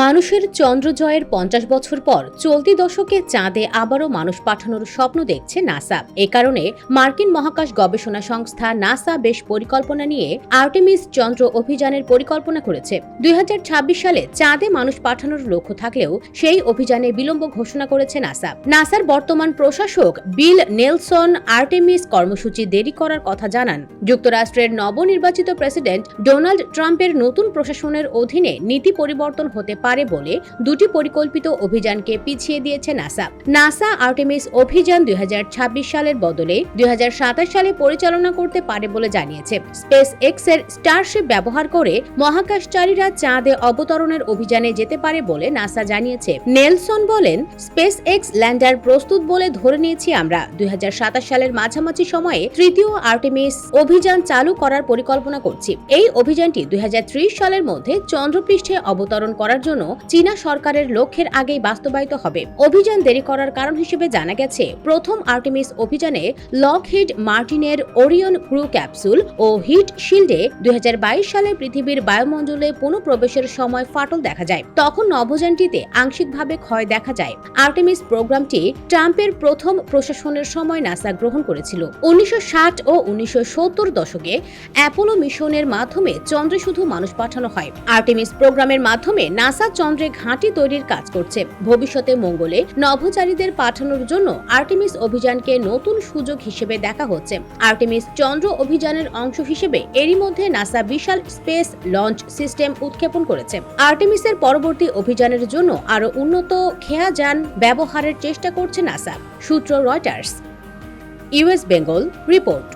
মানুষের চন্দ্রজয়ের ৫০ বছর পর চলতি দশকে চাঁদে আবারও মানুষ পাঠানোর স্বপ্ন দেখছে নাসা। এ কারণে মার্কিন মহাকাশ গবেষণা সংস্থা নাসা বেশ পরিকল্পনা নিয়ে আর্টেমিস চন্দ্র অভিযানের পরিকল্পনা করেছে। ২০২৬ সালে চাঁদে মানুষ পাঠানোর লক্ষ্য থাকলেও সেই অভিযানে বিলম্ব ঘোষণা করেছে নাসা। নাসার বর্তমান প্রশাসক বিল নেলসন আর্টেমিস কর্মসূচি দেরি করার কথা জানান। যুক্তরাষ্ট্রের নবনির্বাচিত প্রেসিডেন্ট ডোনাল্ড ট্রাম্পের নতুন প্রশাসনের অধীনে নীতি পরিবর্তন হতে পারে বলে দুটি পরিকল্পিত অভিযানকে পিছিয়ে দিয়েছে নাসা। নাসা আর্টেমিস অভিযান ২০২৬ সালের বদলে ২০২৭ সালে পরিচালনা করতে পারে বলে জানিয়েছে। স্পেস এক্স এর স্টারশিপ ব্যবহার করে মহাকাশচারীরা চাঁদে অবতরণের অভিযানে যেতে পারে বলে নাসা জানিয়েছে। নেলসন বলেন, স্পেস এক্স ল্যান্ডার প্রস্তুত বলে ধরে নিয়েছি আমরা। ২০২৭ সালের মাঝামাঝি সময়ে তৃতীয় আর্টেমিস অভিযান চালু করার পরিকল্পনা করছি। এই অভিযানটি ২০৩০ সালের মধ্যে চন্দ্রপৃষ্ঠে অবতরণ করার জন্য চীনা সরকারের লক্ষ্যের আগেই বাস্তবায়িত হবে। অভিযান দেরি করার কারণ হিসেবে জানা গেছে, প্রথম আর্টেমিস অভিযানে লকহিড মার্টিনের ওরিয়ন ক্রু ক্যাপসুল ও হিট শিল্ডে ২০২২ সালে পৃথিবীর বায়ুমণ্ডলে পুনঃপ্রবেশের সময় ফাটল দেখা যায়। তখন নভোযানটিতে আংশিকভাবে ক্ষয় দেখা যায়। আর্টেমিস প্রোগ্রামটি ট্রাম্পের প্রথম প্রশাসনের সময় নাসা গ্রহণ করেছিল। ১৯৬০ ও ১৯৭০ দশকে অ্যাপোলো মিশনের মাধ্যমে চন্দ্রে শুধু মানুষ পাঠানো হয়। আর্টেমিস প্রোগ্রামের মাধ্যমে নাসা চন্দ্রে ঘাঁটি তৈরির কাজ করছে। ভবিষ্যতে মঙ্গলে নভোচারীদের পাঠানোর জন্য আর্টেমিস অভিযানকে নতুন সুযোগ হিসেবে দেখা হচ্ছে। আর্টেমিস চন্দ্র অভিযানের অংশ হিসেবে এরই মধ্যে নাসা বিশাল স্পেস লঞ্চ সিস্টেম উৎক্ষেপণ করেছে। আর্টেমিসের পরবর্তী অভিযানের জন্য আরও উন্নত খেয়াযান ব্যবহারের চেষ্টা করছে নাসা। সূত্র রয়টার্স। US Bengal report.